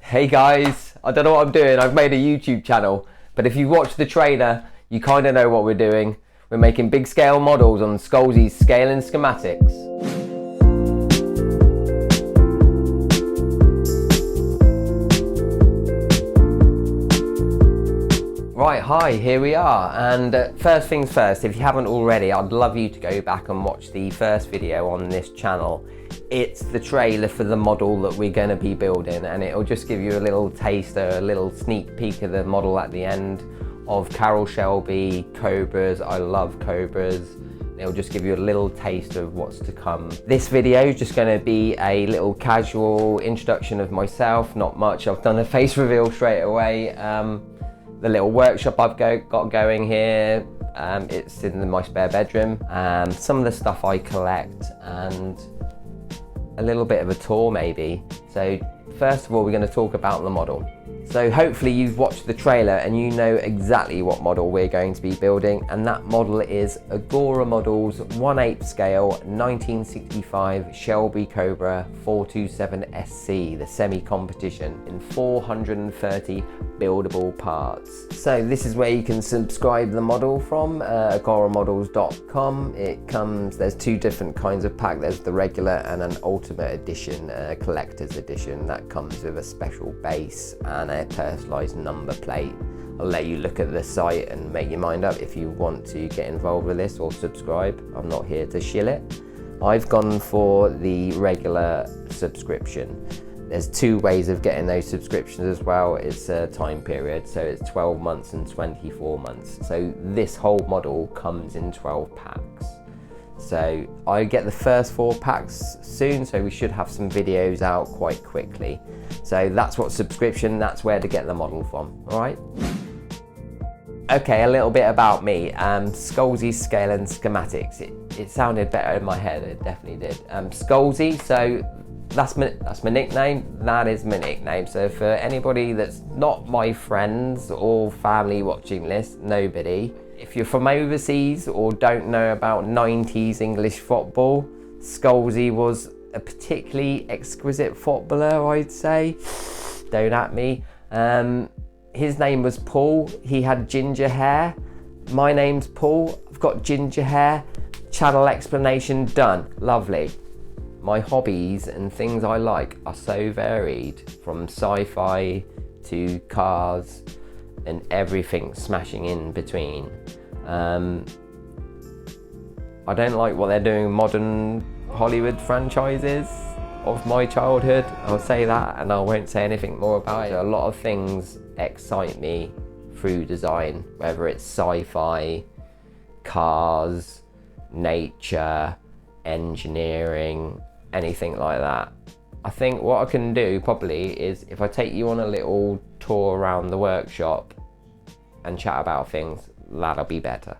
Hey guys, I don't know what I'm doing. I've made a YouTube channel, but if you watch the trailer, you kind of know what we're doing. We're making big scale models on Scholesy's Scale and Schematics. Right, hi, here we are. And first things first, if you haven't already, I'd love you to go back and watch the first video on this channel. It's the trailer for the model that we're going to be building, and it'll just give you a little taster, a little sneak peek of the model at the end of Carroll Shelby Cobras. I love Cobras. It'll just give you a little taste of what's to come. This video is just going to be a little casual introduction of myself, not much. I've done a face reveal straight away. The little workshop I've got going here, it's in my spare bedroom. Some of the stuff I collect and a little bit of a tour maybe. So first of all, we're going to talk about the model. So hopefully you've watched the trailer and you know exactly what model we're going to be building, and that model is Agora Models 1/8 scale 1965 Shelby Cobra 427 SC, the semi-competition, in 430 buildable parts. So this is where you can subscribe the model from, agoramodels.com. It comes, there's two different kinds of pack. There's the regular and an ultimate edition, collector's edition, that comes with a special base and a personalised number plate. I'll let you look at the site and make your mind up if you want to get involved with this or subscribe. I'm not here to shill it. I've gone for the regular subscription. There's two ways of getting those subscriptions as well. It's a time period, so it's 12 months and 24 months. So this whole model comes in 12 packs. So I get the first 4 packs soon, so we should have some videos out quite quickly. So that's what subscription, that's where to get the model from, all right? Okay, a little bit about me. Scholesy's Scale and Schematics. It sounded better in my head, it definitely did. Scholesy, so that's my nickname, that is my nickname. So for anybody that's not my friends or family watching this, nobody, if you're from overseas or don't know about 90s English football, Scholesy was a particularly exquisite footballer, I'd say. Don't at me. His name was Paul. He had ginger hair. My name's Paul. I've got ginger hair. Channel explanation done. Lovely. My hobbies and things I like are so varied, from sci-fi to cars and everything smashing in between. I don't like what they're doing modern Hollywood franchises of my childhood. I'll say that and I won't say anything more about it. A lot of things excite me through design, whether it's sci-fi, cars, nature, engineering, anything like that. I think what I can do probably is if I take you on a little tour around the workshop and chat about things, that'll be better.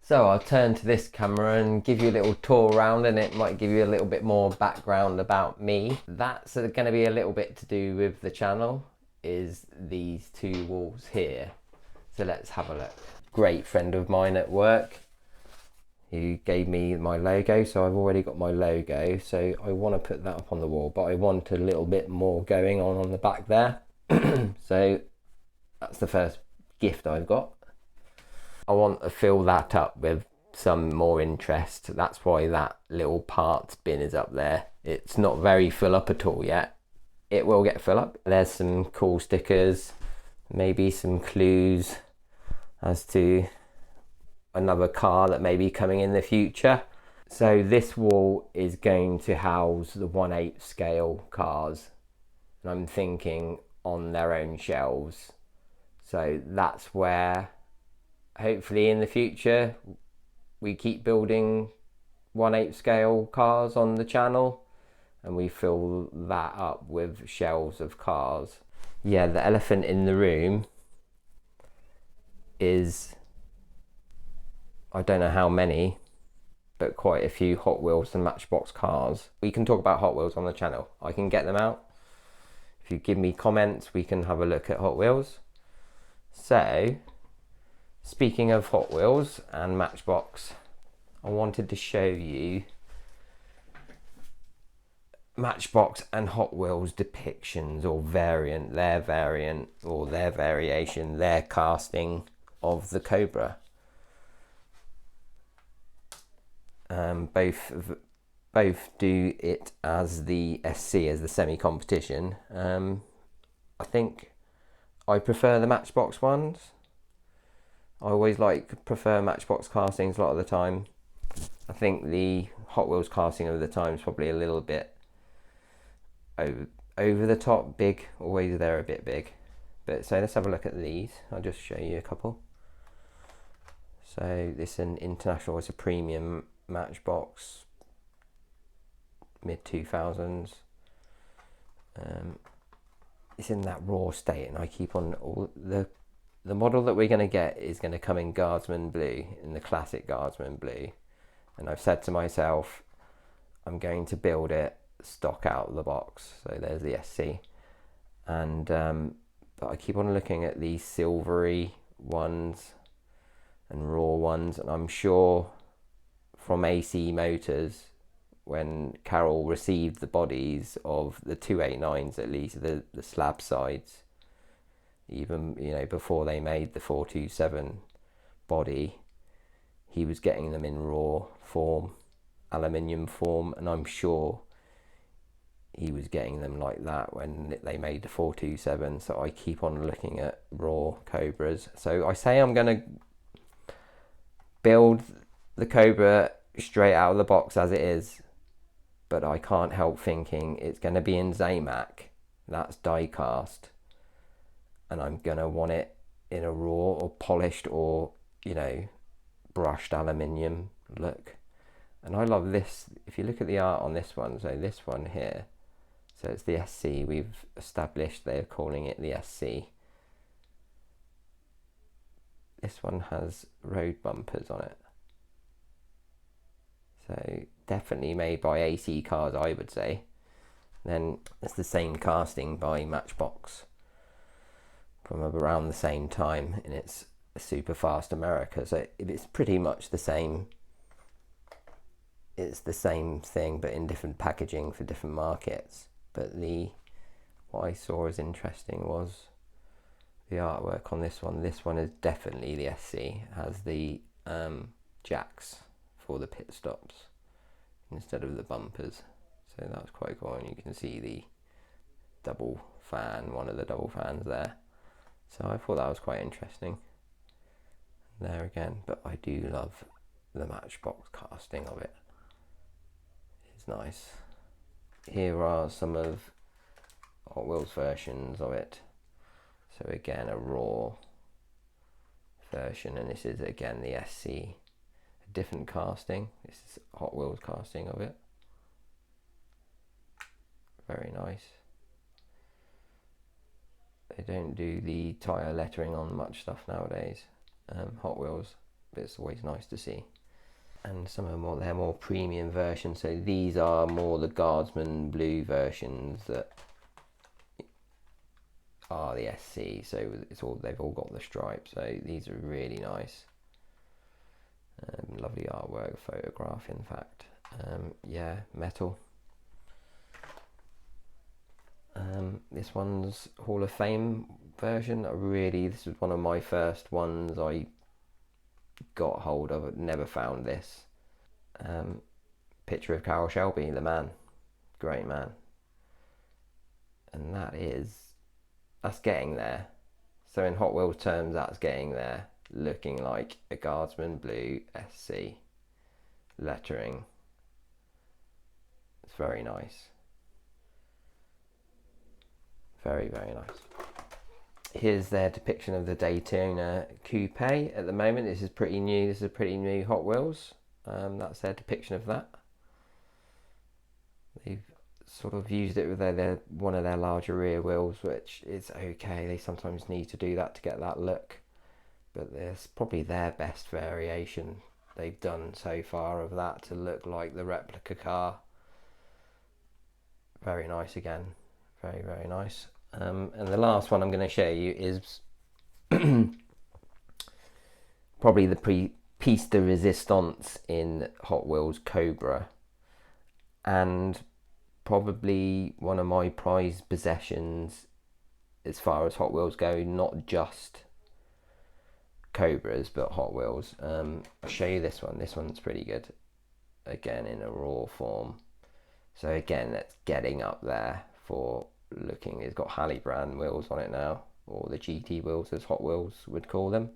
So I'll turn to this camera and give you a little tour around, and it might give you a little bit more background about me. That's going to be a little bit to do with the channel, is these two walls here. So let's have a look. Great friend of mine at work, who gave me my logo, so I've already got my logo, so I want to put that up on the wall, but I want a little bit more going on the back there. So that's the first gift I've got. I want to fill that up with some more interest. That's why that little parts bin is up there. It's not very full up at all yet. It will get full up. There's some cool stickers, maybe some clues as to another car that may be coming in the future. So this wall is going to house the 1/8 scale cars, and I'm thinking on their own shelves. So that's where hopefully in the future we keep building 1/8 scale cars on the channel, and we fill that up with shelves of cars. Yeah, the elephant in the room is, I don't know how many, but quite a few Hot Wheels and Matchbox cars. We can talk about Hot Wheels on the channel. I can get them out. If you give me comments, we can have a look at Hot Wheels. So, speaking of Hot Wheels and Matchbox, I wanted to show you Matchbox and Hot Wheels depictions or their variation, their casting of the Cobra. Both do it as the SC, as the semi-competition. I think I prefer the Matchbox ones. I always prefer Matchbox castings a lot of the time. I think the Hot Wheels casting of the time is probably a little bit over the top, big. Always they're a bit big. But so let's have a look at these. I'll just show you a couple. So this is an international, it's a premium Matchbox, mid 2000s. It's in that raw state, and I keep on the model that we're going to get is going to come in Guardsman blue, in the classic Guardsman blue, and I've said to myself I'm going to build it stock out of the box. So there's the SC, and but I keep on looking at these silvery ones and raw ones, and I'm sure from AC Motors, when Carroll received the bodies of the 289s, at least the slab sides, even before they made the 427 body, he was getting them in raw form, aluminium form, and I'm sure he was getting them like that when they made the 427. So I keep on looking at raw Cobras. So I say I'm going to build the Cobra straight out of the box as it is, but I can't help thinking it's going to be in Zamac, that's die cast, and I'm going to want it in a raw or polished or brushed aluminium look. And I love this. If you look at the art on this one, so this one here, so it's the SC, we've established they're calling it the SC. This one has road bumpers on it. So definitely made by AC Cars, I would say. Then it's the same casting by Matchbox from around the same time, and it's super fast America. So it's pretty much the same. It's the same thing, but in different packaging for different markets. But what I saw as interesting was the artwork on this one. This one is definitely the SC. It has the jacks for the pit stops instead of the bumpers, so that's quite cool. And you can see the double fan, one of the double fans there. So I thought that was quite interesting there again. But I do love the Matchbox casting of it. It's nice. Here are some of Hot Wheels versions of it. So again, a raw version, and this is again the SC, a different casting. This is Hot Wheels casting of it. Very nice. They don't do the tyre lettering on much stuff nowadays, Hot Wheels, but it's always nice to see. And some of their more premium versions. So these are more the Guardsman blue versions that are the SC. So they've all got the stripes. So these are really nice. Lovely artwork, photograph in fact. Yeah, metal. This one's Hall of Fame version. This was one of my first ones I got hold of. Never found this. Picture of Carroll Shelby, the man, great man, and that's getting there. So in Hot Wheels terms, that's getting there, looking like a Guardsman blue SC lettering. It's very nice. Very, very nice. Here's their depiction of the Daytona Coupe at the moment. This is pretty new. This is a pretty new Hot Wheels. That's their depiction of that. They've sort of used it with one of their larger rear wheels, which is okay. They sometimes need to do that to get that look. But it's probably their best variation they've done so far of that to look like the replica car. Very nice again. Very, very nice. And the last one I'm going to show you is probably the piece de resistance in Hot Wheels Cobra, and probably one of my prized possessions as far as Hot Wheels go, not just Cobras but Hot Wheels. I'll show you this one. This one's pretty good, again in a raw form. So again, that's getting up there for looking. It's got Halley brand wheels on it now, or the GT wheels as Hot Wheels would call them.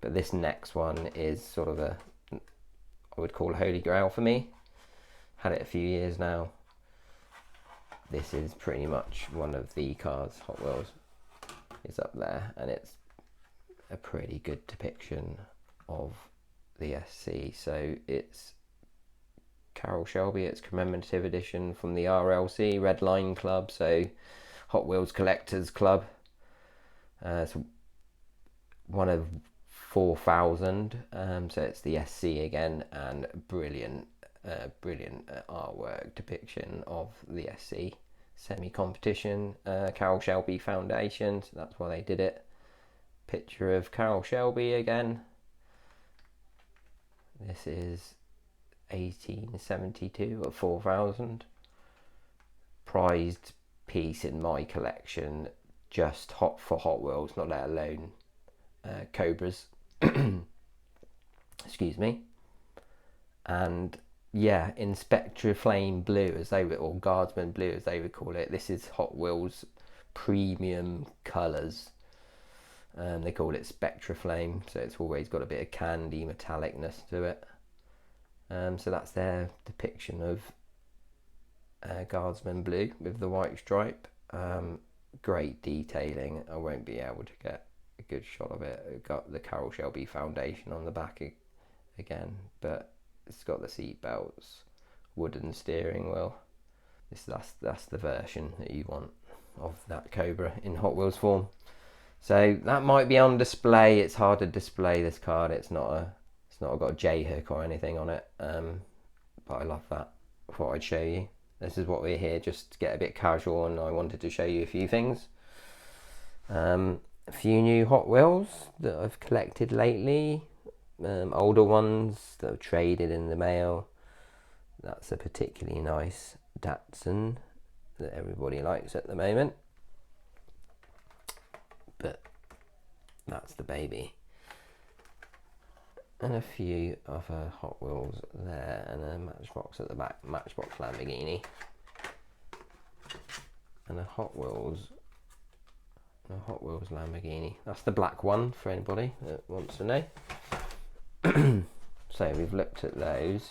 But this next one is sort of a, I would call a holy grail for me. Had it a few years now. This is pretty much one of the cars. Hot Wheels is up there, and it's a pretty good depiction of the SC. So it's Carroll Shelby, it's commemorative edition from the RLC, Red Line Club, so Hot Wheels Collectors Club. It's one of 4,000, so it's the SC again, and brilliant artwork depiction of the SC semi-competition. Carroll Shelby Foundation, so that's why they did it. Picture of Carroll Shelby again. This is 1872 at 4,000. Prized piece in my collection, just hot for Hot Wheels, not let alone Cobras. Excuse me. And yeah, in Spectra Flame Blue, as they would, or Guardsman Blue as they would call it. This is Hot Wheels premium colours. They call it Spectra Flame, so it's always got a bit of candy metallicness to it. So that's their depiction of Guardsman Blue with the white stripe. Great detailing. I won't be able to get a good shot of it. It got the Carroll Shelby Foundation on the back again, but it's got the seat belts, wooden steering wheel. That's the version that you want of that Cobra in Hot Wheels form. So that might be on display. It's hard to display this card. It's not got a J hook or anything on it. But I love that. I thought I'd show you. This is what we're here, just to get a bit casual, and I wanted to show you a few things. A few new Hot Wheels that I've collected lately. Older ones that I've traded in the mail. That's a particularly nice Datsun that everybody likes at the moment. But that's the baby. And a few other Hot Wheels there, and a Matchbox at the back, Matchbox Lamborghini. And a Hot Wheels Lamborghini. That's the black one for anybody that wants to know. So we've looked at those.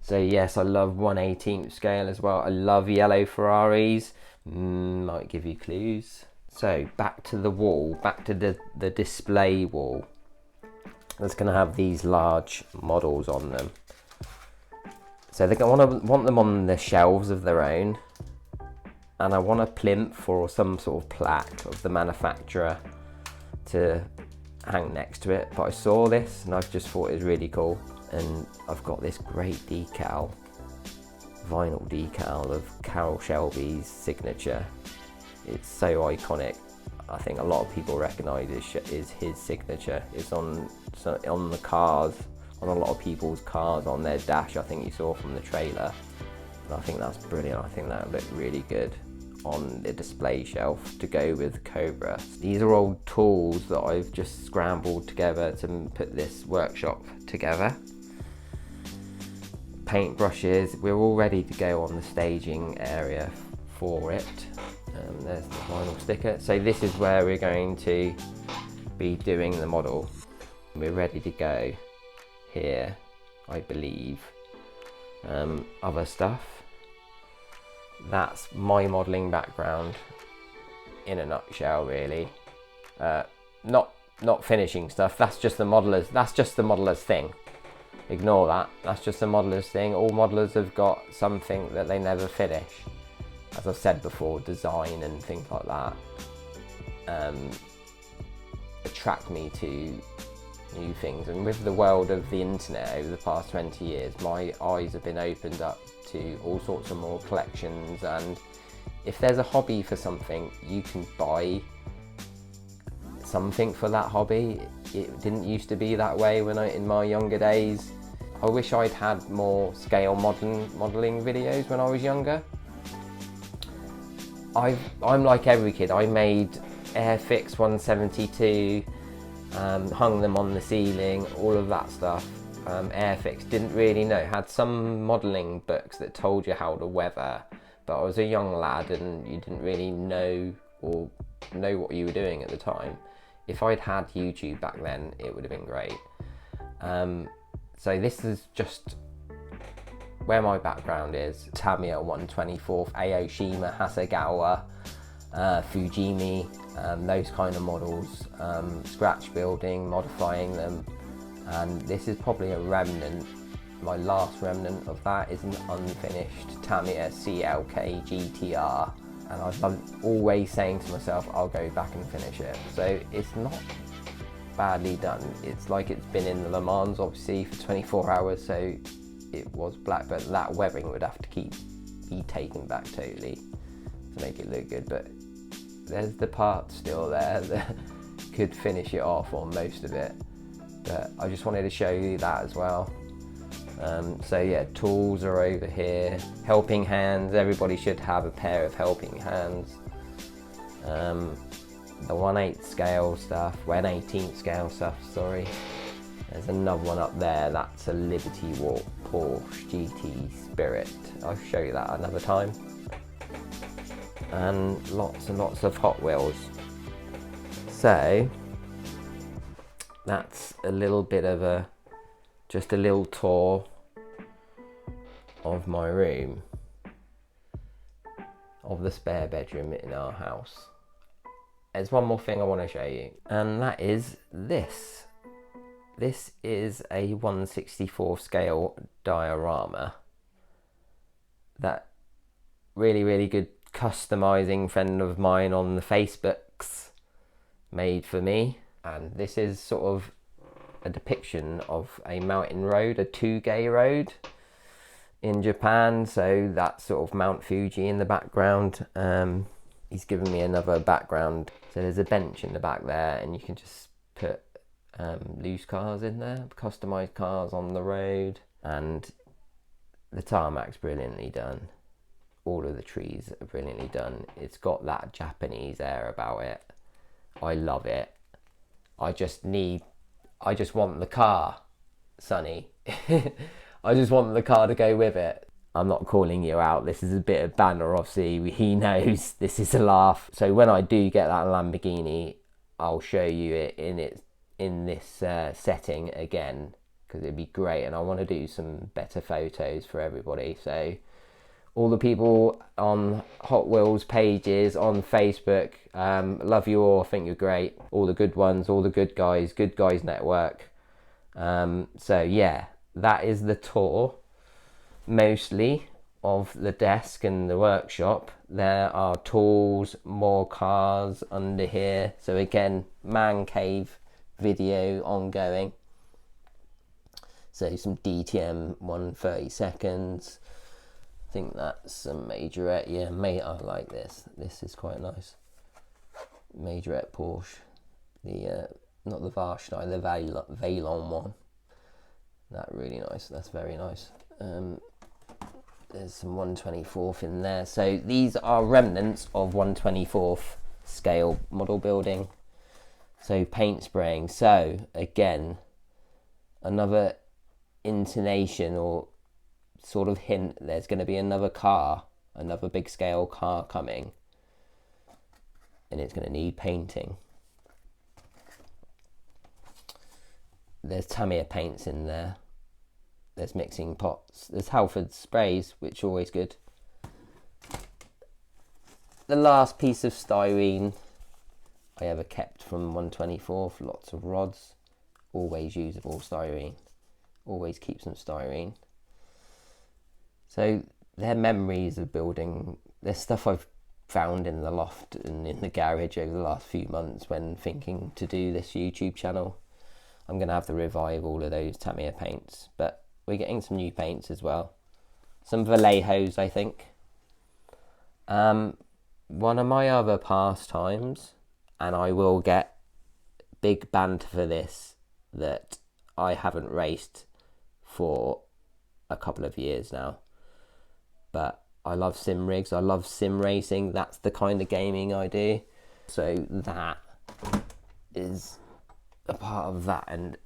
So yes, I love 1/18 scale as well. I love yellow Ferraris. Might give you clues. So back to the wall, back to the display wall. That's going to have these large models on them. So they're going to want them on the shelves of their own. And I want a plinth or some sort of plaque of the manufacturer to hang next to it. But I saw this and I just thought it was really cool. And I've got this great decal, vinyl decal of Carroll Shelby's signature. It's so iconic. I think a lot of people recognise is his signature. It's on the cars, on a lot of people's cars on their dash. I think you saw from the trailer. And I think that's brilliant. I think that would look really good on the display shelf to go with Cobra. These are old tools that I've just scrambled together to put this workshop together. Paint brushes. We're all ready to go on the staging area for it. There's the vinyl sticker. So this is where we're going to be doing the model. We're ready to go here, I believe. Other stuff. That's my modelling background in a nutshell, really. Not finishing stuff. That's just the modelers. That's just the modelers thing. Ignore that. That's just the modelers thing. All modelers have got something that they never finish. As I've said before, design and things like that attract me to new things. And with the world of the internet over the past 20 years, my eyes have been opened up to all sorts of more collections. And if there's a hobby for something, you can buy something for that hobby. It didn't used to be that way when in my younger days. I wish I'd had more scale modelling videos when I was younger. I'm like every kid. I made Airfix 172, hung them on the ceiling, all of that stuff. Airfix, didn't really know, had some modelling books that told you how to weather, but I was a young lad and you didn't really know what you were doing at the time. If I'd had YouTube back then, it would have been great. So this is just where my background is. Tamiya 124th, Aoshima, Hasegawa, Fujimi, those kind of models, scratch building, modifying them, and this is probably a remnant. My last remnant of that is an unfinished Tamiya CLK GTR, and I'm always saying to myself, I'll go back and finish it. So it's not badly done. It's like it's been in the Le Mans obviously for 24 hours, so it was black, but that webbing would have to be taken back totally to make it look good. But there's the part still there that could finish it off, or most of it. But I just wanted to show you that as well. So yeah, tools are over here. Helping hands, everybody should have a pair of helping hands. The 1/8 scale stuff, 1/18 scale stuff, sorry. There's another one up there, that's a Liberty Walk Porsche GT Spirit. I'll show you that another time. And lots of Hot Wheels. So that's a little bit of just a little tour of my room, of the spare bedroom in our house. There's one more thing I want to show you, and that is this. This is a 1/64 scale diorama that really good customizing friend of mine on the Facebooks made for me. And this is sort of a depiction of a mountain road, a Touge road in Japan. So that's sort of Mount Fuji in the background. He's given me another background. So there's a bench in the back there, and you can just put loose cars in there, customized cars on the road. And the tarmac's brilliantly done. All of the trees are brilliantly done. It's got that Japanese air about it. I love it. I just want the car, Sonny. I just want the car to go with it. I'm not calling you out. This is a bit of banter, obviously. He knows this is a laugh. So when I do get that Lamborghini, I'll show you it in this setting again, because it'd be great. And I want to do some better photos for everybody. So all the people on Hot Wheels pages on Facebook, love you all. I think you're great. All the good ones, all the Good Guys Network. So yeah, that is the tour mostly of the desk and the workshop. There are tools, more cars under here. So again, man cave video ongoing. So some DTM 130 seconds. I think that's some majorette. Yeah, mate, I like this. This is quite nice. Majorette Porsche. The not the Warstein, the Veyron one. That really nice. That's very nice. There's some 1/24th in there. So these are remnants of 1/24th scale model building. So paint spraying. So again, another intonation or sort of hint, there's going to be another car, another big scale car coming, and it's going to need painting. There's Tamiya paints in there. There's mixing pots. There's Halford sprays, which are always good. The last piece of styrene I ever kept from 1/24th. Lots of rods. Always usable styrene. Always keep some styrene. So they're memories of building. There's stuff I've found in the loft and in the garage over the last few months when thinking to do this YouTube channel. I'm going to have to revive all of those Tamiya paints, but we're getting some new paints as well. Some Vallejos, I think. One of my other pastimes, and I will get big banter for this, that I haven't raced for a couple of years now. But I love sim rigs, I love sim racing, that's the kind of gaming I do. So that is a part of that, and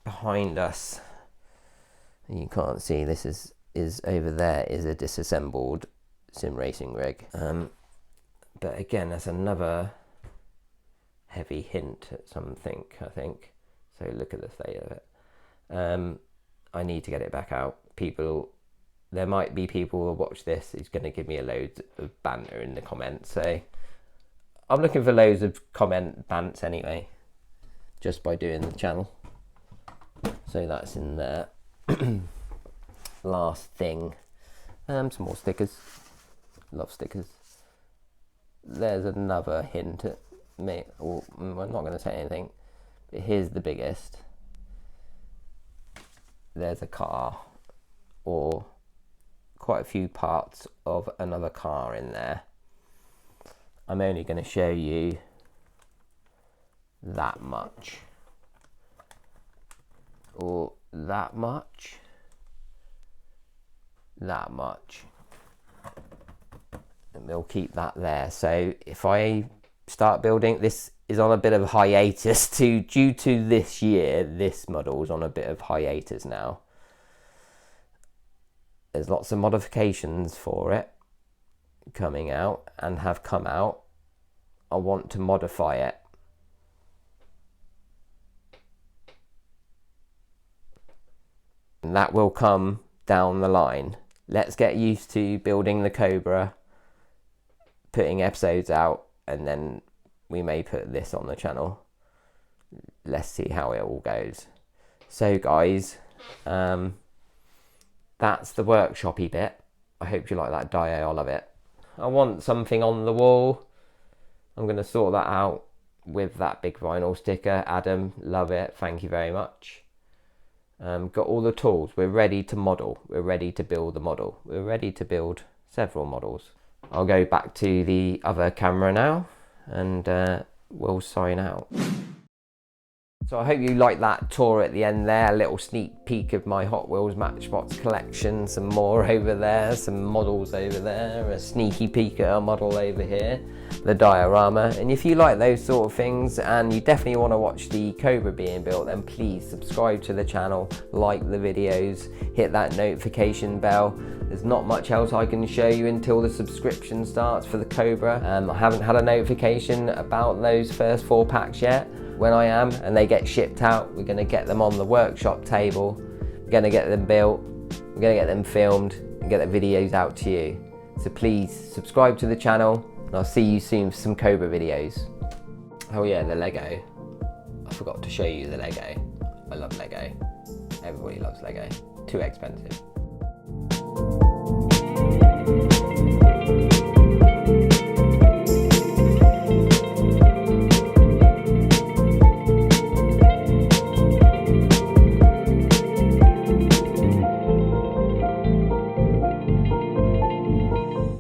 behind us, you can't see, this is over there is a disassembled sim racing rig. But again, that's another heavy hint at something, I think. So look at the state of it. I need to get it back out. There might be people who will watch this who's going to give me a load of banter in the comments. So I'm looking for loads of comment bants anyway, just by doing the channel. So that's in there. Last thing, some more stickers. Love stickers. There's another hint at me. Or I'm not going to say anything, but here's the biggest. There's a car, or quite a few parts of another car in there. I'm only going to show you that much, or that much, that much, and we'll keep that there. So if I start building, this is on a bit of a hiatus due to this year. This model's on a bit of hiatus now. There's lots of modifications for it coming out and have come out. I want to modify it. And that will come down the line. Let's get used to building the Cobra, putting episodes out, and then we may put this on the channel. Let's see how it all goes. So guys, that's the workshop-y bit. I hope you like that dio, I love it. I want something on the wall. I'm going to sort that out with that big vinyl sticker. Adam, love it, thank you very much. Got all the tools, we're ready to model. We're ready to build the model. We're ready to build several models. I'll go back to the other camera now, and we'll sign out. So I hope you liked that tour at the end there, a little sneak peek of my Hot Wheels Matchbox collection, some more over there, some models over there, a sneaky peek at a model over here, the diorama. And if you like those sort of things and you definitely want to watch the Cobra being built, then please subscribe to the channel, like the videos, hit that notification bell. There's not much else I can show you until the subscription starts for the Cobra. I haven't had a notification about those first 4 packs yet. When I am and they get shipped out, we're going to get them on the workshop table, we're going to get them built, we're going to get them filmed and get the videos out to you. So please subscribe to the channel, and I'll see you soon for some Cobra videos. Oh yeah, the Lego. I forgot to show you the Lego. I love Lego. Everybody loves Lego. Too expensive.